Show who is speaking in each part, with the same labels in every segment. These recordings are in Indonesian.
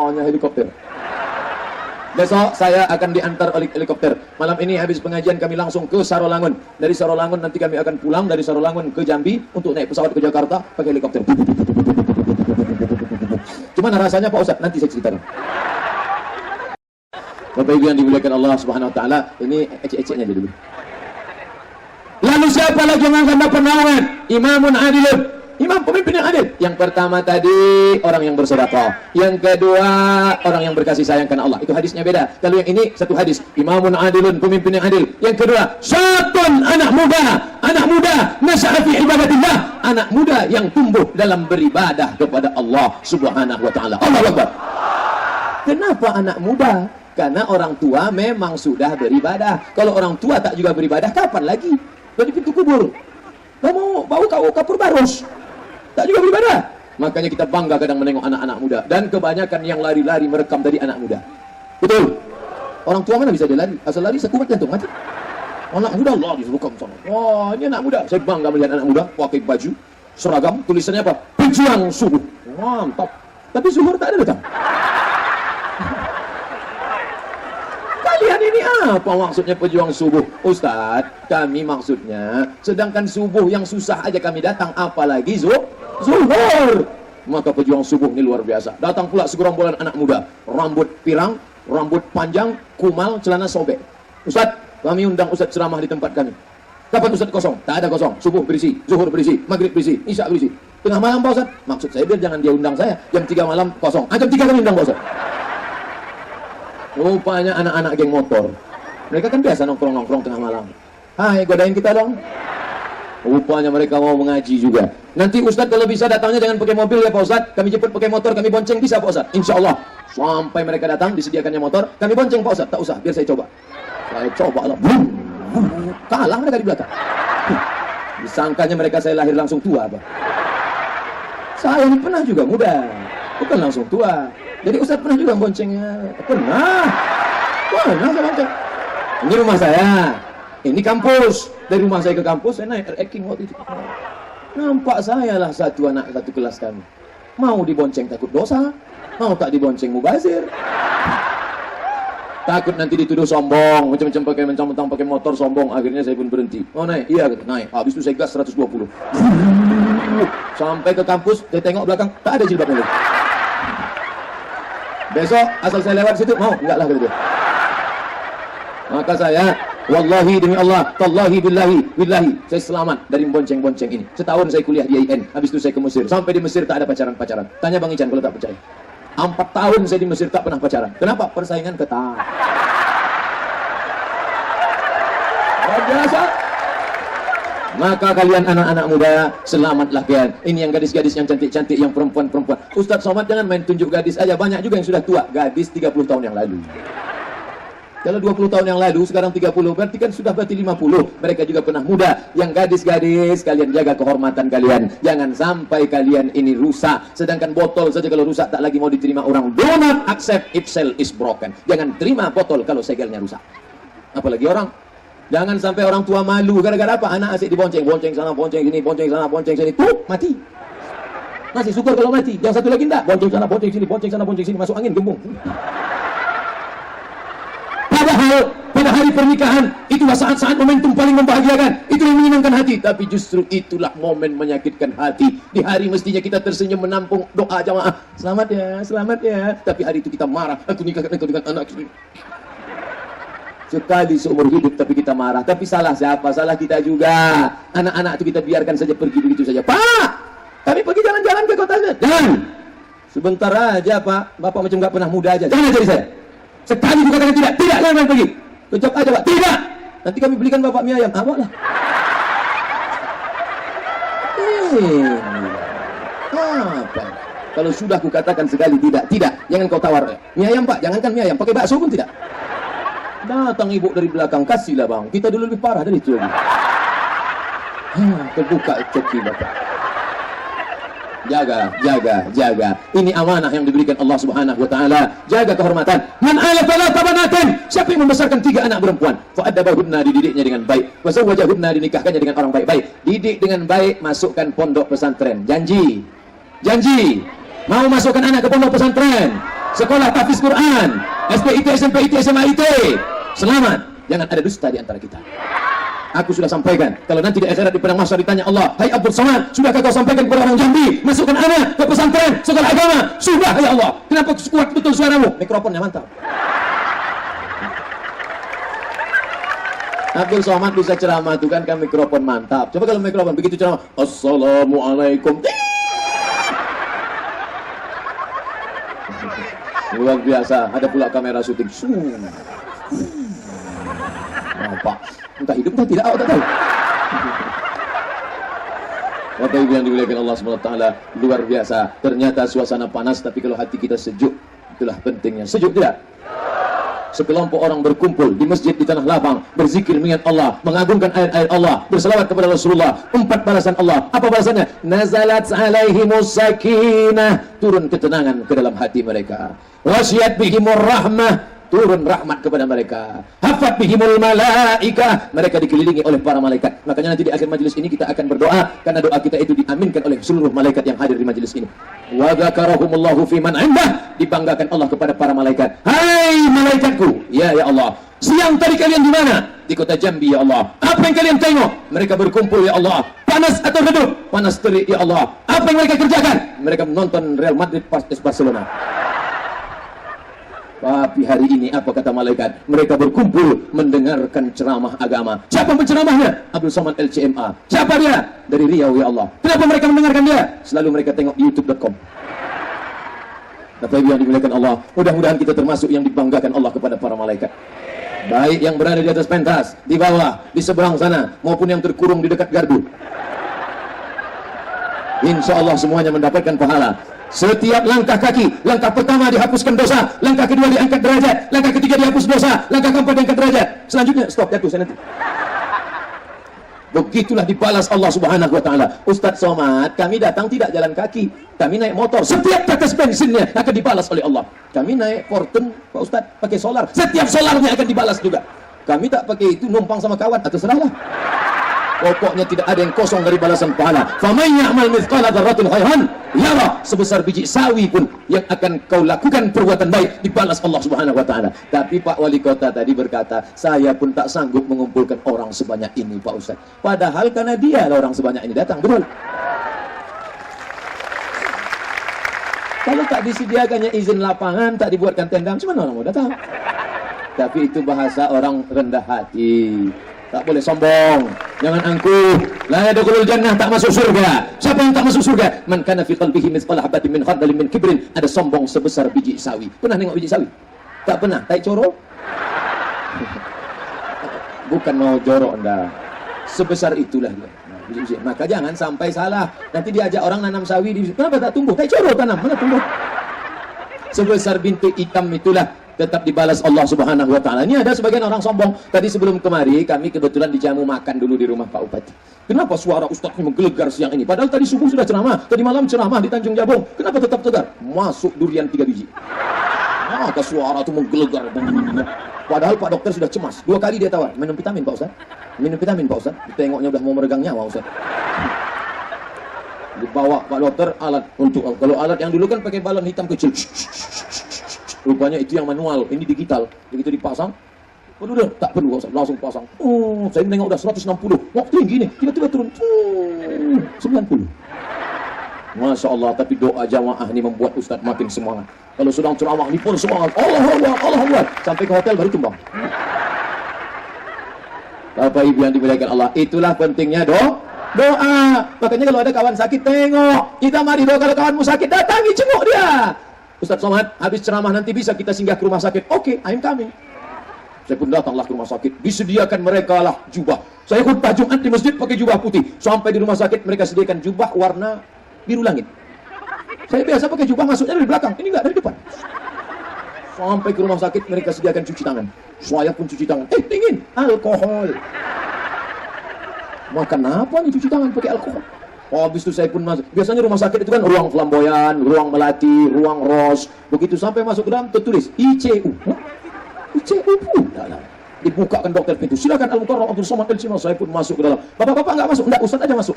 Speaker 1: Hanya helikopter. Besok saya akan diantar oleh helikopter. Malam ini habis pengajian kami langsung ke Sarolangun. Dari Sarolangun nanti kami akan pulang dari Sarolangun ke Jambi untuk naik pesawat ke Jakarta pakai helikopter. Gimana rasanya Pak Ustadz? Nanti saya ceritakan. Bapak Ibu yang dimuliakan Allah Subhanahu wa taala, ini ecek-eceknya dulu. Lalu siapa lagi yang akan dapat naungan? Imamun adilun. Imam pemimpin yang adil. Yang pertama tadi orang yang bersedekah. Yang kedua orang yang berkasih sayang karena Allah. Itu hadisnya beda. Kalau yang ini satu hadis. Imamun adilun, pemimpin yang adil. Yang kedua, syatun, anak muda. Anak muda nasya'a fi ibadatillah. Anak muda yang tumbuh dalam beribadah kepada Allah Subhanahu wa taala. Allahu Akbar. Kenapa anak muda? Karena orang tua memang sudah beribadah. Kalau orang tua tak juga beribadah, kapan lagi? Dari pintu kubur. Kamu bau kau kapur barus. Tak juga beribadah. Makanya kita bangga kadang menengok anak-anak muda. Dan kebanyakan yang lari-lari merekam dari anak muda. Betul. Orang tua mana bisa dia lari? Asal lari sekuat jantung mati. Anak muda lari merekam sana. Wah, ini anak muda. Saya bangga melihat anak muda pakai baju seragam, tulisannya apa? Pejuang subuh. Mantap. Tapi zuhur tak ada datang. Kalian ini apa maksudnya pejuang subuh? Ustadz, kami maksudnya sedangkan subuh yang susah aja kami datang, apalagi zuhur. Maka pejuang subuh ini luar biasa. Datang pula segerombolan anak muda, rambut pirang, rambut panjang, kumal, celana sobek. Ustadz, kami undang Ustadz ceramah di tempat kami. Kapan Ustadz kosong? Tak ada kosong. Subuh berisi, zuhur berisi, maghrib berisi, isya berisi. Tengah malam Pak Ustadz? Maksud saya biar jangan dia undang saya. Jam 3 malam kosong. Jam 3 kami undang Pak Ustadz. Rupanya anak-anak geng motor. Mereka kan biasa nongkrong-nongkrong tengah malam. Hai, godain kita dong. Rupanya mereka mau mengaji juga. Nanti Ustadz kalau bisa datangnya jangan pakai mobil ya Pak Ustadz. Kami jemput pakai motor, kami bonceng bisa Pak Ustadz. Insya Allah. Sampai mereka datang, disediakannya motor, kami bonceng Pak Ustadz. Tak usah, biar saya coba. Saya coba lah. Kalah mereka di belakang. Disangkanya mereka saya lahir langsung tua Pak. Saya ini pernah juga muda. Bukan langsung tua. Jadi Ustadz pernah juga boncengnya. Pernah saya bonceng. Ini rumah saya. Ini kampus. Dari rumah saya ke kampus, saya naik King waktu itu. Nampak saya lah satu anak satu kelas kami. Mau dibonceng takut dosa. Mau tak dibonceng mubazir. Takut nanti dituduh sombong. Macam-macam pakai mentang-mentang pakai motor sombong. Akhirnya saya pun berhenti. Oh naik? Iya naik. Habis itu saya gas 120. Sampai ke kampus, saya tengok belakang. Tak ada jilbabnya lagi. Besok asal saya lewat situ mau enggak lah gitu. Maka saya wallahi demi Allah, tallahi billahi saya selamat dari bonceng-bonceng ini. Setahun saya kuliah di IAIN, habis itu saya ke Mesir. Sampai di Mesir tak ada pacaran-pacaran. Tanya Bang Ican kalau tak percaya. 4 tahun saya di Mesir tak pernah pacaran. Kenapa? Persaingan ketat. Luar biasa. Maka kalian anak-anak muda, selamatlah kalian. Ini yang gadis-gadis yang cantik-cantik, yang perempuan-perempuan. Ustadz Somad jangan main tunjuk gadis aja. Banyak juga yang sudah tua. Gadis 30 tahun yang lalu. Kalau 20 tahun yang lalu, sekarang 30. Berarti kan sudah berarti 50. Mereka juga pernah muda. Yang gadis-gadis, kalian jaga kehormatan kalian. Jangan sampai kalian ini rusak. Sedangkan botol saja kalau rusak tak lagi mau diterima orang. Do not accept if cell is broken. Jangan terima botol kalau segelnya rusak. Apalagi orang. Jangan sampai orang tua malu gara-gara apa? Anak asik dibonceng, bonceng sana, bonceng sini, bonceng sana, bonceng sini, tuh mati. Masih syukur kalau mati. Yang satu lagi enggak, bonceng sana, bonceng sini, bonceng sana, bonceng sini, masuk angin, gembung. Padahal pada hari pernikahan itulah saat-saat momentum paling membahagiakan. Itu yang menyenangkan hati. Tapi justru itulah momen menyakitkan hati. Di hari mestinya kita tersenyum menampung doa jamaah. Selamat ya, selamat ya. Tapi hari itu kita marah. Aku nikahkan engkau dengan anak ini. Sekali seumur hidup tapi kita marah. Tapi salah siapa? Salah kita juga. Anak-anak itu kita biarkan saja pergi begitu saja. Pak, kami pergi jalan-jalan ke kotanya. Jangan. Sebentar aja Pak. Bapak macam gak pernah muda aja. Jangan ajari saya. Sekali dikatakan tidak. Tidak, jangan pergi. Kejap aja Pak. Tidak. Nanti kami belikan Bapak mie ayam. Apa lah. Apa? Kalau sudah kukatakan sekali tidak. Tidak. Jangan kau tawar. Mie ayam Pak. Jangankan mie ayam. Pakai bakso pun tidak. Datang ibu dari belakang, kasihlah bang. Kita dulu lebih parah dari itu lagi. Terbuka coki bapak. Jaga. Ini amanah yang diberikan Allah Subhanahu wa taala. Jaga kehormatan. Man ala thalatha banatin. Siapa yang membesarkan 3 anak perempuan? Fa adabahunna, dididiknya dengan baik. Wa zawwajahunna, dinikahkannya dengan orang baik-baik. Didik dengan baik, masukkan pondok pesantren. Janji. Mau masukkan anak ke pondok pesantren. sekolah tahfiz Quran, SPIT, SMP, IT, SMA, IT. Selamat, jangan ada dusta di antara kita. Aku sudah sampaikan, kalau nanti di akhirat di padang mahsyar ditanya Allah, hai Abdul Somad, sudahkah kau sampaikan kepada orang Jambi, masukkan anak ke pesantren, sekolah agama? Sudah ya Allah. Kenapa kuat betul suaramu? Mikrofonnya mantap. Abdul Somad bisa ceramah itu kan mikrofon mantap. Coba kalau mikrofon begitu ceramah, Assalamualaikum. Luar biasa. Ada pula kamera syuting. Nampak. Entah hidup entah tidak, tak tahu. Bapak Ibu yang dimuliakan Allah SWT, luar biasa. Ternyata suasana panas, tapi kalau hati kita sejuk, itulah pentingnya. Sejuk tidak? Sekelompok orang berkumpul di masjid di tanah lapang, berzikir mengingat Allah, mengagungkan ayat-ayat Allah, berselawat kepada Rasulullah. 4 balasan Allah. Apa balasannya? Nazalat alaihimus sakinah, turun ketenangan ke dalam hati mereka. Wasyiyat bihimur rahmah, turun rahmat kepada mereka. Hafat bihimul malaikah, mereka dikelilingi oleh para malaikat. Makanya nanti di akhir majelis ini kita akan berdoa, karena doa kita itu diaminkan oleh seluruh malaikat yang hadir di majelis ini. Wa dzakarahumullahu fi man 'indah, dibanggakan Allah kepada para malaikat. Hai malaikatku, ya Allah, siang tadi kalian di mana? Di kota Jambi ya Allah. Apa yang kalian tengok? Mereka berkumpul ya Allah. Panas atau redup? Panas terik ya Allah. Apa yang mereka kerjakan? Mereka menonton Real Madrid vs Barcelona. Tapi hari ini apa kata malaikat? Mereka berkumpul mendengarkan ceramah agama. Siapa penceramahnya? Abdul Somad LCMA. Siapa dia? Dari Riau ya Allah. Kenapa mereka mendengarkan dia? Selalu mereka tengok di youtube.com. Bapak Ibu yang dimuliakan Allah, mudah-mudahan kita termasuk yang dibanggakan Allah kepada para malaikat. Baik yang berada di atas pentas, di bawah, di seberang sana, maupun yang terkurung di dekat gardu. Insya Allah semuanya mendapatkan pahala. Setiap langkah kaki, langkah pertama dihapuskan dosa, langkah kedua diangkat derajat, langkah ketiga dihapus dosa, langkah keempat diangkat derajat. Selanjutnya stop, jatuh saya nanti. Begitulah dibalas Allah Subhanahu wa taala. Ustaz Somad, kami datang tidak jalan kaki, kami naik motor. Setiap tetes bensinnya akan dibalas oleh Allah. Kami naik Fortune, Pak Ustaz, pakai solar. Setiap solarnya akan dibalas juga. Kami tak pakai itu, numpang sama kawan, atau terserahlah. Pokoknya tidak ada yang kosong dari balasan pahala. Faman ya'mal mithqala dzarratin khairan yara, sebesar biji sawi pun yang akan kau lakukan perbuatan baik dibalas Allah Subhanahu wa taala. Tapi Pak Wali Kota tadi berkata, saya pun tak sanggup mengumpulkan orang sebanyak ini Pak Ustaz. Padahal karena dia orang sebanyak ini datang, betul? Kalau tak disediakannya izin lapangan, tak dibuatkan tenda, macam mana orang mau datang? Tapi itu bahasa orang rendah hati. Tak boleh sombong, jangan angkuh. La yadkhulul jannah, tak masuk surga. Siapa yang tak masuk surga? Man kana fi qalbihi mithqala habatin min khardalin min kibrin, ada sombong sebesar biji sawi. Pernah nengok biji sawi? Tak pernah. Tai coro? Bukan mau jorok Anda. Sebesar itulah dia. Biji-biji. Maka jangan sampai salah. Nanti diajak orang nanam sawi di kenapa tak tumbuh? Tai coro tanam, mana tumbuh? Sebesar bintik hitam itulah tetap dibalas Allah Subhanahu wa taala. Ini ada sebagian orang sombong. Tadi sebelum kemari kami kebetulan dijamu makan dulu di rumah Pak Upati. Kenapa suara ustaznya menggelegar siang ini? Padahal tadi subuh sudah ceramah, tadi malam ceramah di Tanjung Jabung. Kenapa tetap tegar? Masuk durian 3 biji. Maka suara itu menggelegar. Padahal Pak Dokter sudah cemas. 2 kali dia tawar, minum vitamin Pak Ustaz. Minum vitamin Pak Ustaz. Ditengoknya udah mau meregang nyawa Ustaz. Dibawa Pak Dokter alat untuk, kalau alat yang dulu kan pakai balon hitam kecil. Rupanya itu yang manual, ini digital. Begitu dipasang, perlu dah, tak perlu, langsung pasang. Oh, saya menengok udah 160. Wah, tinggi nih, tiba-tiba turun 90. Masya Allah, tapi doa jamaah ini membuat Ustaz makin semangat. Kalau sedang ceramah, ini pun semangat. Allah Allah, Allah Allah. Sampai ke hotel baru tumbang. Bapak Ibu yang dimuliakan Allah, itulah pentingnya doa. Makanya kalau ada kawan sakit, tengok. Kita mari doa, kalau kawanmu sakit, datangi, jenguk dia. Ustaz Somad, habis ceramah nanti bisa kita singgah ke rumah sakit. Oke, I'm coming. Saya pun datanglah ke rumah sakit. Disediakan mereka lah jubah. Saya khutbah Jumat di masjid pakai jubah putih. Sampai di rumah sakit mereka sediakan jubah warna biru langit. Saya biasa pakai jubah masuknya dari belakang. Ini enggak dari depan. Sampai ke rumah sakit mereka sediakan cuci tangan. Saya pun cuci tangan. Dingin. Alkohol. Makan apa nih cuci tangan pakai alkohol? Oh, habis itu saya pun masuk. Biasanya rumah sakit itu kan ruang flamboyan, ruang melati, ruang ros. Begitu sampai masuk ke dalam tertulis ICU. ICU pun. Dibukakan dokter pintu. Silakan Al-Mukarram Abdul Somad LCMA. Saya pun masuk ke dalam. Bapak-bapak enggak masuk. Enggak, Ustaz aja masuk.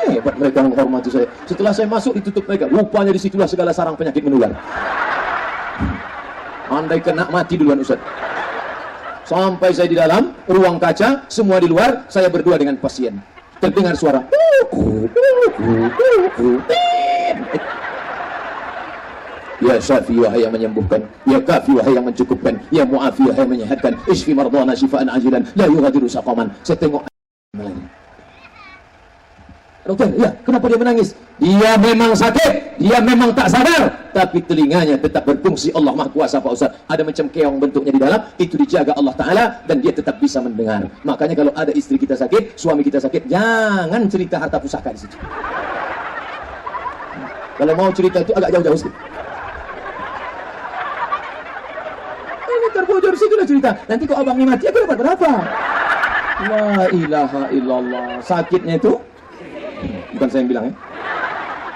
Speaker 1: Hebat mereka menghormati saya. Setelah saya masuk ditutup mereka. Rupanya disitulah segala sarang penyakit menular. Andai kena mati duluan Ustaz. Sampai saya di dalam ruang kaca, semua di luar, saya berdua dengan pasien. Terdengar suara. Ya Syafi wahai yang menyembuhkan, Ya Kafi wahai yang mencukupkan, Ya Mu'afi wahai yang menyehatkan, Ishfi mardana shifaan ajilan, La yughadiru saqaman. Saya tengok dokter, ya, kenapa dia menangis? Dia memang sakit, dia memang tak sadar, tapi telinganya tetap berfungsi. Allah Maha Kuasa Pak Ustaz. Ada macam keong bentuknya di dalam, itu dijaga Allah Ta'ala, dan dia tetap bisa mendengar. Makanya kalau ada istri kita sakit, suami kita sakit, jangan cerita harta pusaka di situ. Kalau mau cerita itu agak jauh-jauh sedikit. Ini terbocor situlah cerita. Nanti kok abang ini mati, aku dapat berapa? La ilaha illallah. Sakitnya itu bukan saya yang bilang ya.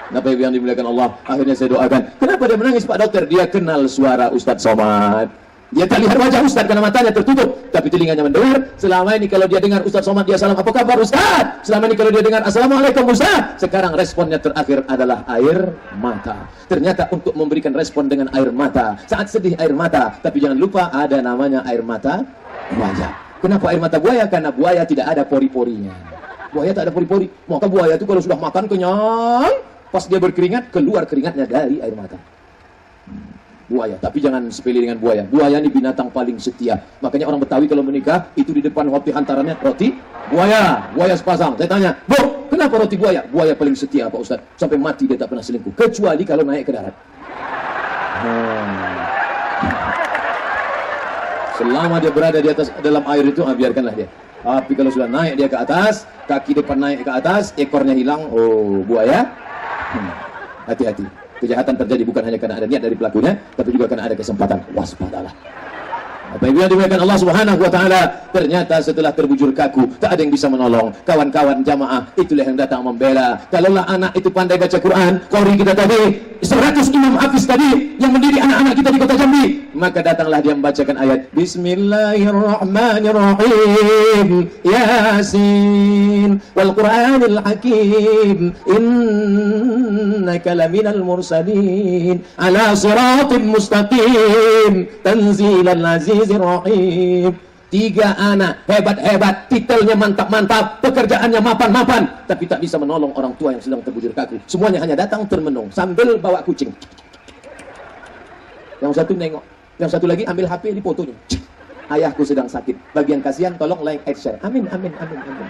Speaker 1: Bapak Ibu yang dimuliakan Allah, akhirnya saya doakan. Kenapa dia menangis Pak Dokter? Dia kenal suara Ustadz Somad. Dia tak lihat wajah Ustadz karena matanya tertutup, tapi telinganya mendengar. Selama ini kalau dia dengar Ustadz Somad, dia salam, apa kabar Ustadz? Selama ini kalau dia dengar Assalamualaikum Ustadz. Sekarang responnya terakhir adalah air mata. Ternyata untuk memberikan respon dengan air mata, saat sedih air mata, tapi jangan lupa ada namanya air mata buaya. Kenapa air mata buaya? Karena buaya tidak ada pori-porinya. Buaya tak ada pori-pori. Maka buaya itu kalau sudah makan kenyang, pas dia berkeringat, keluar keringatnya dari air mata. Buaya, tapi jangan sepele dengan buaya. Buaya ini binatang paling setia. Makanya orang Betawi kalau menikah, itu di depan roti hantarannya roti buaya. Buaya sepasang. Saya tanya, Bu, kenapa roti buaya? Buaya paling setia Pak Ustaz. Sampai mati dia tak pernah selingkuh. Kecuali kalau naik ke darat. Selama dia berada di atas dalam air itu, biarkanlah dia. Tapi kalau sudah naik dia ke atas, kaki depan naik ke atas, ekornya hilang, oh buaya. Hati-hati. Kejahatan terjadi bukan hanya karena ada niat dari pelakunya, tapi juga karena ada kesempatan. Waspadalah. Apa yang dimuliakan Allah Subhanahu wa Ta'ala, ternyata setelah terbujur kaku, tak ada yang bisa menolong. Kawan-kawan jamaah itulah yang datang membela. Kalaulah anak itu pandai baca Quran, qori kita tadi, 100 imam hafiz tadi yang mendidik anak-anak kita di kota Jambi, maka datanglah dia membacakan ayat Bismillahirrahmanirrahim, Yasin wal Qur'anil Hakim, innaka laminal mursalin ala siratim mustaqim, tanzilal azizir rahim. 3 anak hebat-hebat, titelnya mantap-mantap, pekerjaannya mapan-mapan, tapi tak bisa menolong orang tua yang sedang terbujur kaku. Semuanya hanya datang termenung sambil bawa kucing. Yang satu nengok, yang satu lagi ambil HP di fotonya. Ayahku sedang sakit. Bagian kasihan tolong like and share. Amin, amin, amin, amin.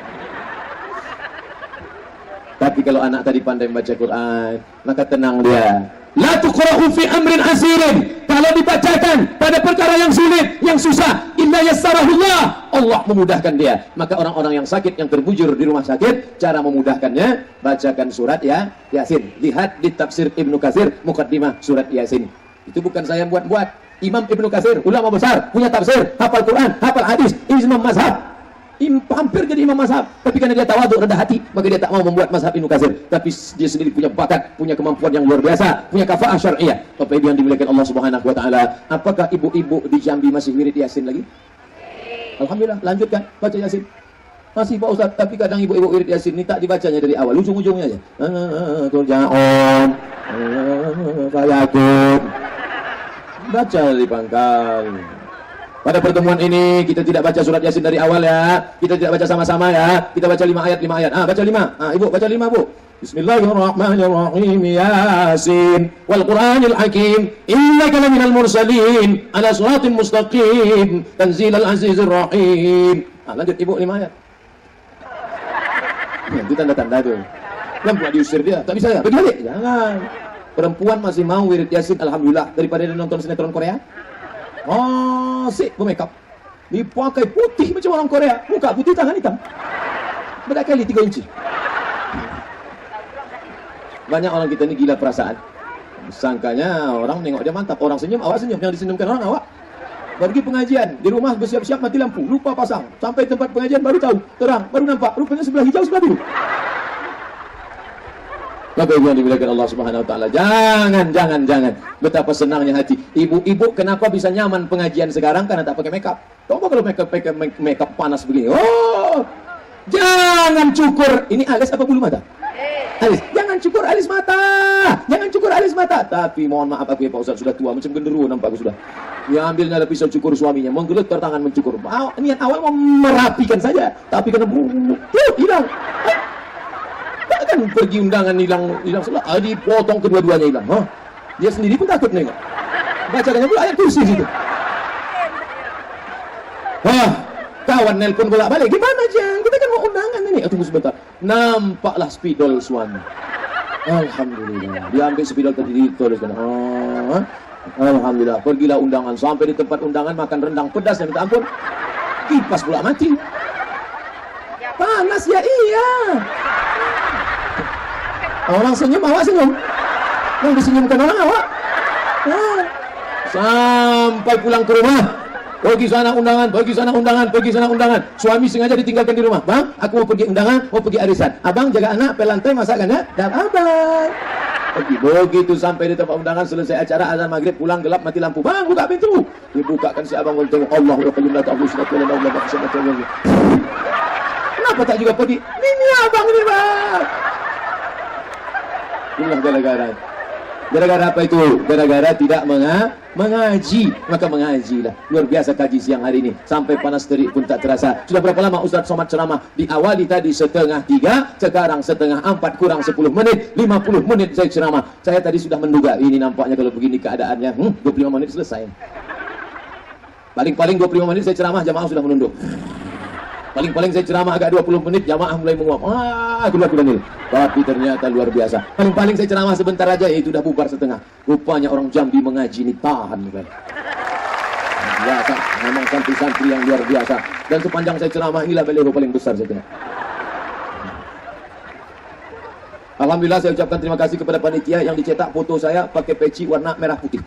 Speaker 1: Tapi kalau anak tadi pandai membaca Quran, maka tenang dia. La tuqra'u fi amrin asirin. Kalau dibacakan pada perkara yang sulit, yang susah, illa yassarahullah, Allah memudahkan dia. Maka orang-orang yang sakit, yang terbujur di rumah sakit, cara memudahkannya, bacakan surat ya Yasin. Lihat di tafsir Ibnu Katsir, muqaddimah surat Yasin. Itu bukan saya buat-buat. Imam Ibnu Katsir, ulama besar, punya tafsir, hafal Quran, hafal hadis, imam mazhab. Hampir jadi imam mazhab, tapi karena dia tawadhu, rendah hati, maka dia tak mau membuat mazhab Ibnu Katsir. Tapi dia sendiri punya bakat, punya kemampuan yang luar biasa, punya kafaah syar'iyyah. Bapak Ibu yang dimuliakan Allah Subhanahu wa Ta'ala, apakah ibu-ibu di Jambi masih wirid Yasin lagi? Alhamdulillah, lanjutkan baca Yasin. Masih Pak Ustaz, tapi kadang ibu-ibu wirid Yasin ini tak dibacanya dari awal, ujung-ujungnya aja. Turja'un, fayakun. Baca dari pangkal. Pada pertemuan ini kita tidak baca surat Yasin dari awal ya. Kita tidak baca sama-sama ya. Kita baca 5 ayat, 5 ayat. Baca 5. Ibu baca 5, Bu. Bismillahirrahmanirrahim. Yasin wal Qur'anil Hakim, innaka laminal mursalin ala siratim mustaqim, tanzilal azizir rahim. Lanjut Ibu 5 ayat. Itu tanda-tanda tuh. Yang buat diusir dia. Tak bisa ya? Bagi-bagi. Jangan. Perempuan masih mau wirid Yasin, alhamdulillah, daripada dia nonton sinetron Korea. Sik bermakeup, dipakai putih macam orang Korea, muka putih, tangan hitam, beda kali 3 inci. Banyak orang kita ini gila perasaan. Sangkanya orang nengok dia mantap, orang senyum, awak senyum, yang disenyumkan orang awak. Pergi pengajian, di rumah bersiap-siap mati lampu, lupa pasang, sampai tempat pengajian baru tahu, terang, baru nampak, rupanya sebelah hijau, sebelah biru. Bapak Ibu yang dimuliakan Allah Subhanahu wa Ta'ala, jangan. Betapa senangnya hati. Ibu-ibu kenapa bisa nyaman pengajian sekarang? Karena tak pakai makeup. Coba kalau makeup panas begini. Jangan cukur. Ini alis apa bulu mata? Alis. Jangan Jangan cukur alis mata. Jangan cukur alis mata. Tapi mohon maaf aku ya Pak Ustaz, sudah tua macam genderuwo nampak aku sudah. Ya ambilnya pisau cukur suaminya, menggelutar tangan mencukur. Niat awal mau merapikan saja, tapi kena hilang. Kan pergi undangan hilang setelah dipotong kedua-duanya hilang. Dia sendiri pun takut nih. Bacakannya pula ayat kursi situ. Kawan nelpon bolak-balik. Gimana Jang? Kita kan mau undangan ini. Tunggu sebentar. Nampaklah spidol suami. Alhamdulillah. Dia ambil spidol tadi dituliskan. Alhamdulillah. Pergilah undangan. Sampai di tempat undangan makan rendang pedas yang minta ampun. Kipas pula mati. Panas ya iya. Orang senyum, awak senyum. Yang disenyumkan orang awak. Sampai pulang ke rumah. Pergi sana undangan, pergi sana undangan, pergi sana undangan. Suami sengaja ditinggalkan di rumah. Bang, aku mau pergi undangan, mau pergi arisan. Abang jaga anak, pelantai masakan ya. Dan abang. Begitu sampai di tempat undangan, selesai acara azan maghrib, pulang gelap mati lampu. Bang, buka pintu. Dibukakan si abang tengok. Allah wa qayyum la ta'budu illa Allah. Kenapa tak juga pergi? Ini abang ini, Bang. Inilah gara-gara apa itu? Gara-gara tidak mengaji. Maka mengajilah. Luar biasa kaji siang hari ini. Sampai panas terik pun tak terasa. Sudah berapa lama Ustaz Somad ceramah? Diawali tadi 2:30, sekarang 3:30 kurang 10 menit, 50 menit saya ceramah. Saya tadi sudah menduga, ini nampaknya kalau begini keadaannya 25 menit selesai. Paling-paling 25 menit saya ceramah, jamaah sudah menunduk. Paling-paling saya ceramah agak 20 menit, jamaah mulai menguap. Aku nih. Tapi ternyata luar biasa. Paling-paling saya ceramah sebentar aja, itu udah bubar setengah. Rupanya orang Jambi mengaji ini tahan, kan? Biasa, memang santri-santri yang luar biasa. Dan sepanjang saya ceramah, inilah beliau paling besar saya tengok. Alhamdulillah saya ucapkan terima kasih kepada panitia yang dicetak foto saya pakai peci warna merah putih.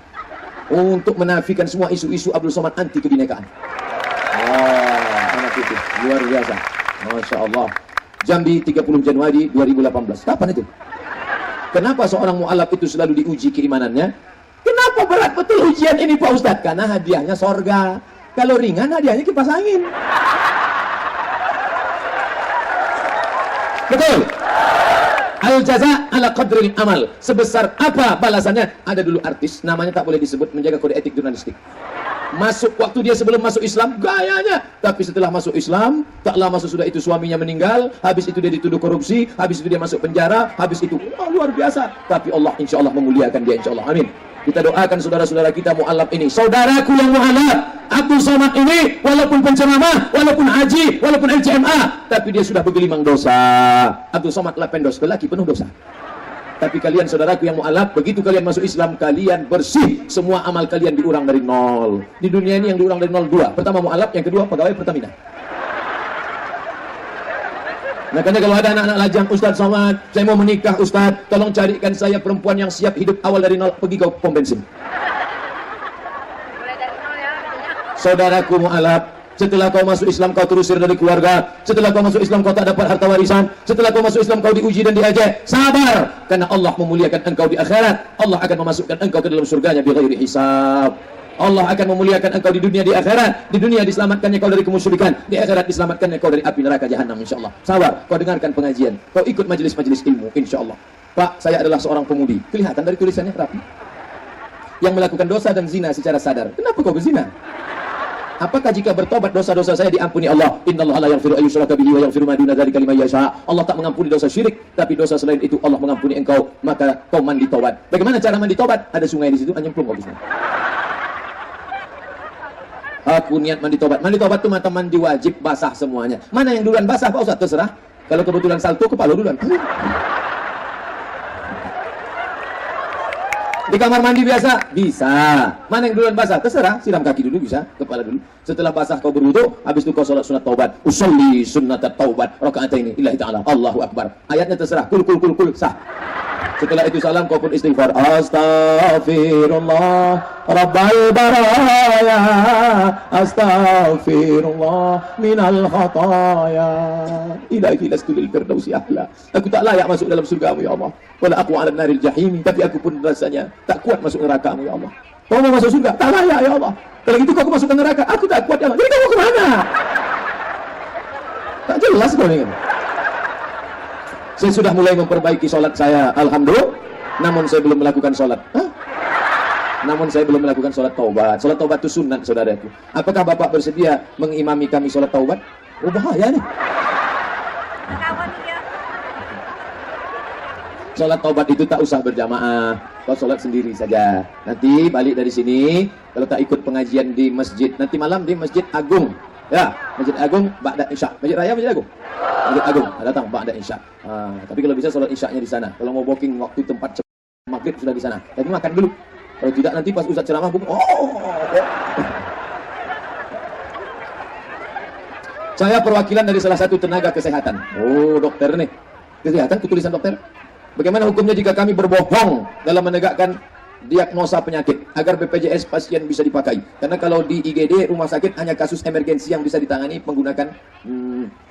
Speaker 1: Untuk menafikan semua isu-isu Abdul Somad anti kebinekaan. Itu luar biasa, Masya Allah. Jambi 30 Januari 2018. Kapan itu? Kenapa seorang mu'alaf itu selalu diuji keimanannya? Kenapa berat betul ujian ini Pak Ustadz? Karena hadiahnya sorga. Kalau ringan hadiahnya kipas angin. Betul. Al-jaza ala qadril amal. Sebesar apa balasannya? Ada dulu artis, namanya tak boleh disebut, menjaga kode etik jurnalistik. Masuk waktu dia sebelum masuk Islam gayanya, tapi setelah masuk Islam tak lama sesudah itu suaminya meninggal, habis itu dia dituduh korupsi, habis itu dia masuk penjara, habis itu luar biasa. Tapi Allah insya Allah memuliakan dia, insya Allah, amin. Kita doakan saudara-saudara kita mu'alaf ini, saudaraku yang mu'alaf Abdul Somad ini, walaupun penceramah, walaupun haji, walaupun LCMA, tapi dia sudah bergelimang dosa. Abdul Somad lapendos, lelaki penuh dosa. Tapi kalian saudaraku yang mu'alaf, begitu kalian masuk Islam, kalian bersih. Semua amal kalian diurang dari nol. Di dunia ini yang diurang dari nol dua. Pertama mu'alaf, yang kedua pegawai Pertamina. Makanya kalau ada anak-anak lajang, Ustadz Somad, saya mau menikah Ustadz, tolong carikan saya perempuan yang siap hidup awal dari nol. Pergi ke pom bensin. Saudaraku mu'alaf, setelah kau masuk Islam kau terusir dari keluarga, setelah kau masuk Islam kau tak dapat harta warisan, setelah kau masuk Islam kau diuji dan diajak, sabar, karena Allah memuliakan engkau di akhirat. Allah akan memasukkan engkau ke dalam surganya bighairi hisab. Allah akan memuliakan engkau di dunia, di akhirat. Di dunia diselamatkannya kau dari kemusyrikan, di akhirat diselamatkannya kau dari api neraka jahanam, insyaallah. Sabar, kau dengarkan pengajian, kau ikut majelis-majelis ilmu, insyaallah. Pak, saya adalah seorang pemudi. Kelihatan dari tulisannya rapi. Yang melakukan dosa dan zina secara sadar. Kenapa kau berzina? Apakah jika bertobat dosa-dosa saya diampuni Allah? Innallaha la yaghfiru an yushraka bihi wa yaghfiru ma duna dzalika liman yasha. Allah tak mengampuni dosa syirik, tapi dosa selain itu Allah mengampuni engkau, maka kau mandi tobat. Bagaimana cara mandi tobat? Ada sungai di situ, nyemplung kau di sana. Aku niat mandi tobat. Mandi tobat itu mata mandi wajib, basah semuanya. Mana yang duluan basah Pak Ustaz? Terserah. Kalau kebetulan salto, kepala duluan. Di kamar mandi biasa? Bisa. Mana yang duluan basah? Terserah. Siram kaki dulu bisa, kepala dulu. Setelah basah kau berwudu, habis itu kau salat sunat taubat. Usolli sunnatat taubat raka'ataini lillahi ta'ala. Allahu akbar. Ayatnya terserah. Kul sah. Setelah itu salam kau pun istighfar. Astaghfirullah Rabbal baraya, astaghfirullah minal khataya. Ilahi lastu lil firdausi ahla. Aku tak layak masuk dalam surgamu ya Allah. Wala aku 'ala naril jahim, tapi aku pun rasanya tak kuat masuk neraka-Mu ya Allah. Kau mau masuk surga? Tak layak ya Allah. Kalau gitu kau masuk ke neraka, aku tak kuat ya Allah. Jadi kau mau ke mana? Tak jelas kau ini. Saya sudah mulai memperbaiki sholat saya, alhamdulillah. Namun saya belum melakukan sholat. Namun saya belum melakukan sholat taubat. Sholat taubat itu sunat, saudaraku. Apakah Bapak bersedia mengimami kami sholat taubat? Oh, bahaya nih. Sholat taubat itu tak usah berjamaah, kau sholat sendiri saja. Nanti balik dari sini, kalau tak ikut pengajian di masjid, nanti malam di Masjid Agung. Ya, Masjid Agung ba'da isya. Masjid Raya, Masjid Agung. Masjid Agung, datang ba'da isya. Tapi kalau bisa sholat isyanya di sana. Kalau mau booking waktu tempat maghrib sudah di sana. Tapi makan dulu. Kalau tidak nanti pas Ustaz ceramah booking. Saya perwakilan dari salah satu tenaga kesehatan. Oh, dokter nih. Kesehatan, tulisan dokter. Bagaimana hukumnya jika kami berbohong dalam menegakkan diagnosa penyakit agar BPJS pasien bisa dipakai? Karena kalau di IGD rumah sakit hanya kasus emergensi yang bisa ditangani menggunakan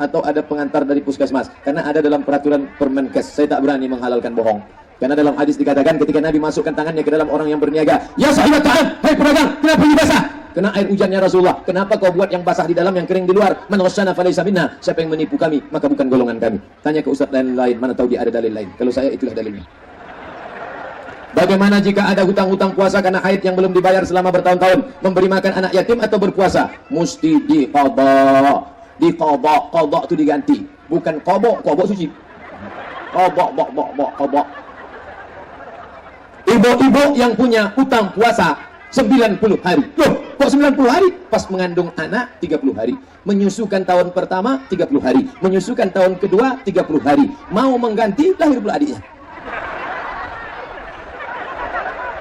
Speaker 1: atau ada pengantar dari puskesmas. Karena ada dalam peraturan Permenkes. Saya tak berani menghalalkan bohong. Karena dalam hadis dikatakan ketika Nabi masukkan tangannya ke dalam orang yang berniaga, ya sahibat ta'am, hai pedagang, kenapa ini basah? Kena air hujannya Rasulullah. Kenapa kau buat yang basah di dalam, yang kering di luar? Man ghasyana falaysa minna. Siapa yang menipu kami, maka bukan golongan kami. Tanya ke ustaz lain, mana tahu dia ada dalil lain. Kalau saya itulah dalilnya. Bagaimana jika ada hutang-hutang puasa karena haid yang belum dibayar selama bertahun-tahun? Memberi makan anak yatim atau berpuasa? Mesti diqadha. Diqadha, qadha itu diganti. Bukan qadha suci. Qadha. Ibu-ibu yang punya hutang puasa 90 hari. Loh, kok 90 hari? Pas mengandung anak 30 hari. Menyusukan tahun pertama 30 hari. Menyusukan tahun kedua 30 hari. Mau mengganti, lahir pula adiknya.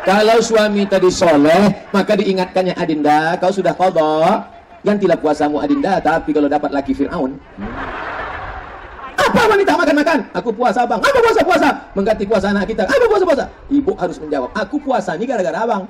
Speaker 1: Kalau suami tadi soleh, maka diingatkannya, Adinda, kau sudah qadha, gantilah puasamu Adinda. Tapi kalau dapat laki Fir'aun, apa wanita makan-makan? Aku puasa bang. Apa puasa-puasa? Mengganti puasa anak kita. Apa puasa-puasa? Ibu harus menjawab, aku puasa ini gara-gara abang.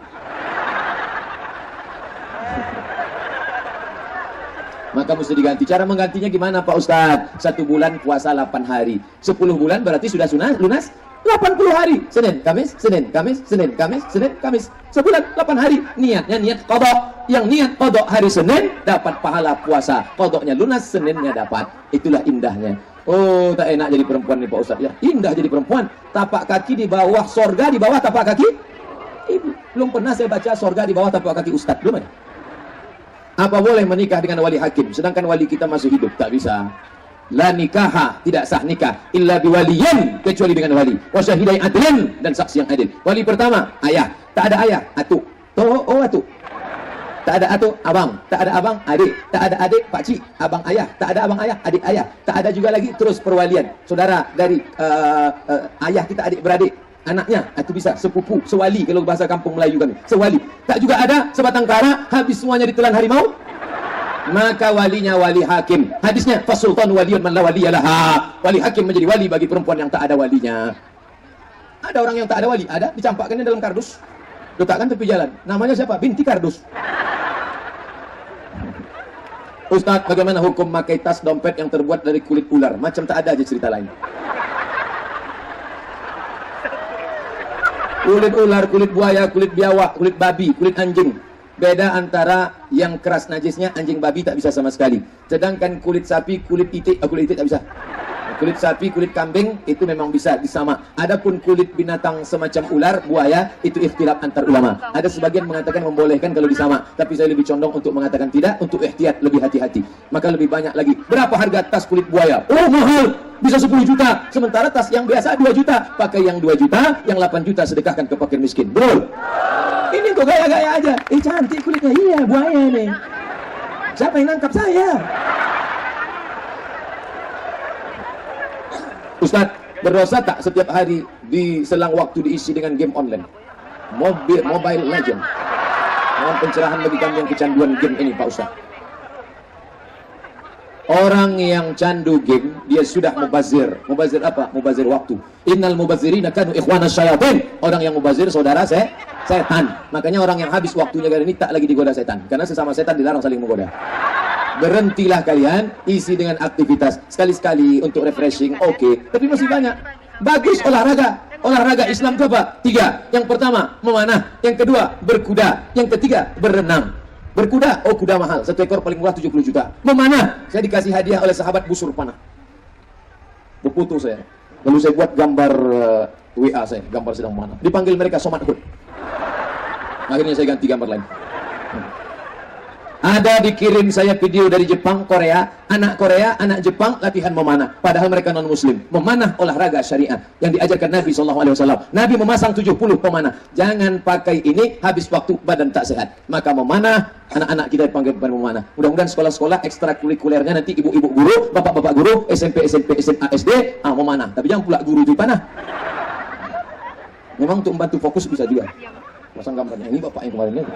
Speaker 1: Maka mesti diganti. Cara menggantinya gimana Pak Ustadz? 1 bulan puasa 8 hari. 10 bulan berarti sudah lunas 80 hari. Senin, Kamis, Senin, Kamis, Senin, Kamis, Senin, Kamis. Sebulan 8 hari. Niatnya niat qadha. Yang niat qadha hari Senin dapat pahala puasa. Qadhanya lunas, Seninnya dapat. Itulah indahnya. Oh, tak enak jadi perempuan nih Pak Ustadz ya. Indah jadi perempuan. Tapak kaki di bawah sorga, di bawah tapak kaki ibu. Belum pernah saya baca sorga di bawah tapak kaki Ustadz. Belum ada. Apa boleh menikah dengan wali hakim sedangkan wali kita masih hidup? Tak bisa. La nikaha, tidak sah nikah illa biwaliyin, kecuali dengan wali. Wa syahidai adlin, dan saksi yang adil. Wali pertama ayah. Tak ada ayah, atu. Atu. Tak ada atu, abang. Tak ada abang, adik. Tak ada adik, pakcik, abang ayah. Tak ada abang ayah, adik ayah. Tak ada juga lagi terus perwalian. Saudara dari ayah kita, adik beradik. Anaknya, itu bisa sepupu, sewali kalau bahasa kampung Melayu kami. Sewali. Tak juga ada sebatang kara, habis semuanya ditelan harimau. Maka walinya wali hakim. Hadisnya fasultan waliyun man la waliyalaha. Wali hakim menjadi wali bagi perempuan yang tak ada walinya. Ada orang yang tak ada wali, ada dicampakkannya dalam kardus. Letakkan tepi jalan. Namanya siapa? Binti kardus. Ustadz, bagaimana hukum pakai tas dompet yang terbuat dari kulit ular? Macam tak ada aja cerita lain. Kulit ular, kulit buaya, kulit biawak, kulit babi, kulit anjing. Beda antara yang keras najisnya, anjing babi tak bisa sama sekali. Sedangkan kulit sapi, kulit itik tak bisa. Kulit sapi, kulit kambing itu memang bisa disama. Adapun kulit binatang semacam ular, buaya, itu ikhtilaf antar ulama. Ada sebagian mengatakan membolehkan kalau disama, tapi saya lebih condong untuk mengatakan tidak, untuk ihtiyat, lebih hati-hati. Maka lebih banyak lagi. Berapa harga tas kulit buaya? Oh, mahal, bisa 10 juta. Sementara tas yang biasa 2 juta. Pakai yang 2 juta, yang 8 juta sedekahkan ke fakir miskin. Betul? Ini kok gaya-gaya aja. Cantik kulitnya. Iya, buaya nih. Siapa yang nangkap saya? Ustadz, berdosa tak setiap hari di selang waktu diisi dengan game online? Mobile Legend. Mohon pencerahan bagi kami yang kecanduan game ini, Pak Ustadz. Orang yang candu game, dia sudah mubazir. Mubazir apa? Mubazir waktu. Innal mubazirina kanu ikhwanas syayatin. Orang yang mubazir saudara setan. Makanya orang yang habis waktunya kali ini tak lagi digoda setan. Karena sesama setan dilarang saling menggoda. Berhentilah kalian, isi dengan aktivitas. Sekali-sekali untuk refreshing, oke. Tapi masih banyak. Bagus olahraga. Olahraga Islam itu apa? 3. Yang pertama, memanah. Yang kedua, berkuda. Yang ketiga, berenang. Berkuda, oh kuda mahal. 1 ekor paling murah 70 juta. Memanah, saya dikasih hadiah oleh sahabat busur panah. Berputu saya. Lalu saya buat gambar WA saya, gambar sedang mana. Dipanggil mereka Somat Hud. Akhirnya saya ganti gambar lain. Ada dikirim saya video dari Jepang, Korea, anak Jepang latihan memanah. Padahal mereka non muslim. Memanah olahraga syariah yang diajarkan Nabi SAW. Nabi memasang 70 pemanah. Jangan pakai ini, habis waktu badan tak sehat. Maka memanah, anak-anak kita dipanggil memanah. Mudah-mudahan sekolah-sekolah ekstrakurikulernya nanti ibu-ibu guru, bapak-bapak guru, SMP, SMA, SD, memanah. Tapi jangan pula guru itu panah. Memang untuk membantu fokus bisa juga. Pasang gambarnya ini bapak yang kemarin ini.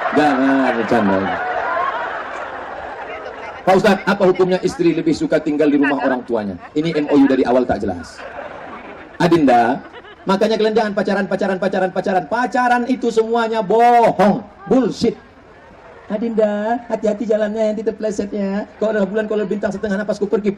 Speaker 1: Jangan bercanda. Pak Ustadz, apa hukumnya istri lebih suka tinggal di rumah orang tuanya? Ini MOU dari awal tak jelas. Adinda, makanya kalian jangan pacaran. Pacaran itu semuanya bohong, bullshit. Adinda, hati-hati jalannya, nanti terplesetnya. Kalau ada bulan kalau bintang setengah napasku pergi.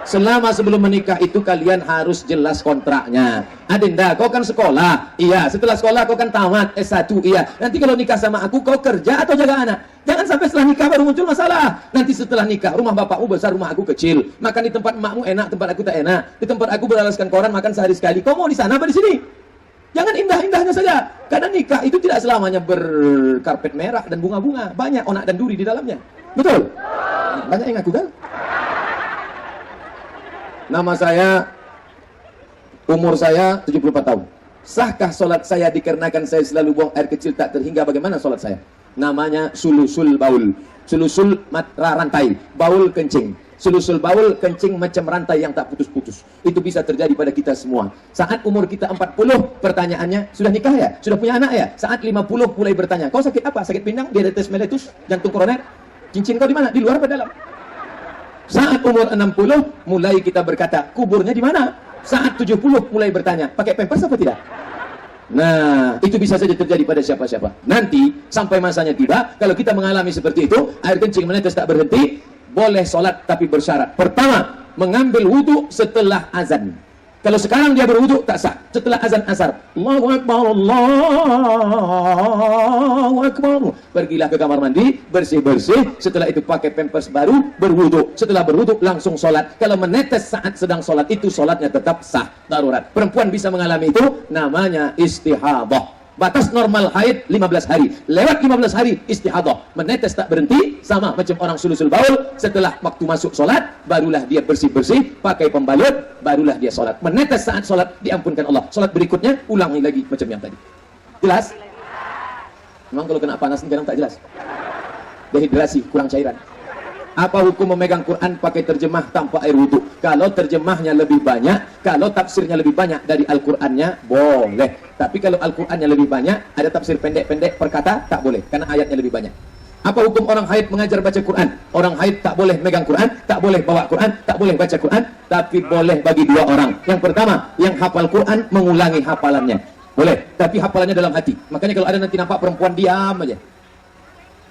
Speaker 1: Selama sebelum menikah itu kalian harus jelas kontraknya. Adinda, kau kan sekolah. Iya, setelah sekolah kau kan tamat S1. Iya. Nanti kalau nikah sama aku, kau kerja atau jaga anak? Jangan sampai setelah nikah baru muncul masalah. Nanti setelah nikah, rumah bapakmu besar, rumah aku kecil. Makan di tempat emakmu enak, tempat aku tak enak. Di tempat aku beralaskan koran, makan sehari sekali. Kau mau di sana apa di sini? Jangan indah-indahnya saja. Karena nikah itu tidak selamanya berkarpet merah dan bunga-bunga. Banyak onak dan duri di dalamnya. Betul? Banyak yang ngaku kan? Nama saya, umur saya 74 tahun. Sahkah solat saya dikarenakan saya selalu buang air kecil tak terhingga? Bagaimana solat saya? Namanya sulusul baul. Sulusul rantai, baul kencing. Sulusul baul kencing macam rantai yang tak putus-putus. Itu bisa terjadi pada kita semua. Saat umur kita 40, pertanyaannya, sudah nikah ya? Sudah punya anak ya? Saat 50 mulai bertanya, kau sakit apa? Sakit pinggang, diabetes mellitus, jantung koroner? Cincin kau di mana? Di luar apa dalam? Saat umur 60 mulai kita berkata, kuburnya di mana? Saat 70 mulai bertanya, pakai pampers apa tidak? Nah, itu bisa saja terjadi pada siapa-siapa. Nanti sampai masanya tiba, kalau kita mengalami seperti itu, air kencing menetes tak berhenti, boleh sholat tapi bersyarat. Pertama, mengambil wudhu setelah azan. Kalau sekarang dia berwudhu tak sah. Setelah azan asar, Allahu Akbar, Allahu Akbar. Pergilah ke kamar mandi, bersih-bersih. Setelah itu pakai pampers baru, berwudhu. Setelah berwudhu langsung sholat. Kalau menetes saat sedang sholat itu, sholatnya tetap sah, darurat. Perempuan bisa mengalami itu, namanya istihadah. Batas normal haid 15 hari. Lewat 15 hari istihadah, menetes tak berhenti, sama macam orang sulusul baul. Setelah waktu masuk solat, barulah dia bersih-bersih, pakai pembalut, barulah dia solat. Menetes saat solat, diampunkan Allah. Solat berikutnya, ulangi lagi macam yang tadi. Jelas? Memang kalau kena panas kadang tak jelas. Dehidrasi, kurang cairan. Apa hukum memegang Quran pakai terjemah tanpa air wudhu? Kalau terjemahnya lebih banyak, kalau tafsirnya lebih banyak dari Al-Qurannya, boleh. Tapi kalau Al-Qurannya lebih banyak, ada tafsir pendek-pendek per kata, tak boleh. Karena ayatnya lebih banyak. Apa hukum orang haid mengajar baca Quran? Orang haid tak boleh megang Quran, tak boleh bawa Quran, tak boleh baca Quran, tapi boleh bagi dua orang. Yang pertama, yang hafal Quran mengulangi hafalannya. Boleh, tapi hafalannya dalam hati. Makanya kalau ada nanti nampak perempuan diam aja,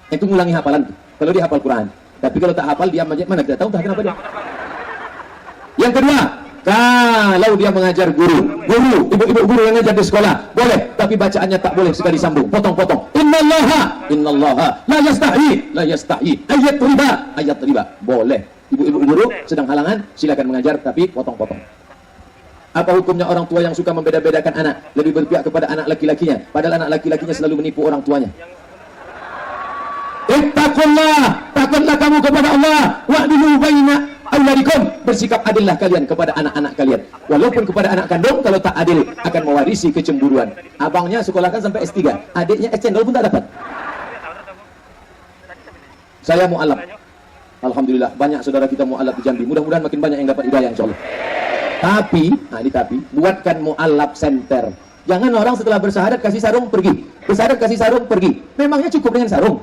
Speaker 1: itu mengulangi hafalan tuh. Kalau dia hafal Quran. Tapi kalau tak hafal diam aja, mana kita tahu tak kenapa dia. Yang kedua, kalau dia mengajar guru, ibu-ibu guru yang ngajar di sekolah, boleh, tapi bacaannya tak boleh sekali sambung, potong-potong. Innallaha la yastahi ayat riba, boleh. Ibu-ibu guru sedang halangan, silakan mengajar, tapi potong-potong. Apa hukumnya orang tua yang suka membeda-bedakan anak, lebih berpihak kepada anak laki-lakinya, padahal anak laki-lakinya selalu menipu orang tuanya? Ittaqullah, takutlah kamu kepada Allah. Wa'dilu baina auladikum, bersikap adillah kalian kepada anak-anak kalian. Walaupun kepada anak kandung, kalau tak adil akan mewarisi kecemburuan. Abangnya sekolahkan sampai S3, adiknya S cendol pun tak dapat. Saya mu'alaf. Alhamdulillah, banyak saudara kita mu'alaf di Jambi. Mudah-mudahan makin banyak yang dapat hidayah insyaallah. Tapi, buatkan mu'alaf center. Jangan orang setelah bersyahadat kasih sarung pergi. Bersyahadat kasih sarung pergi. Memangnya cukup dengan sarung?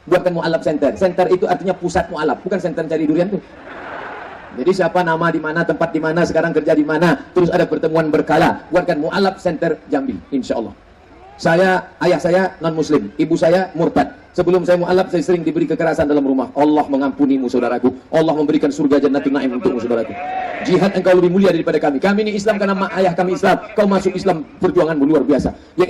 Speaker 1: Buatkan mu'alaf center. Center itu artinya pusat mu'alaf, bukan center cari durian tuh. Jadi siapa nama di mana, tempat di mana, sekarang kerja di mana, terus ada pertemuan berkala, buatkan mu'alaf center Jambi, insya Allah. Ayah saya non muslim, ibu saya murtad. Sebelum saya mu'alaf, saya sering diberi kekerasan dalam rumah. Allah mengampunimu saudaraku. Allah memberikan surga jannatul na'im untukmu saudaraku. Jihad engkau lebih mulia daripada kami. Kami ini Islam karena ayah kami Islam. Kau masuk Islam, perjuanganmu luar biasa. Yang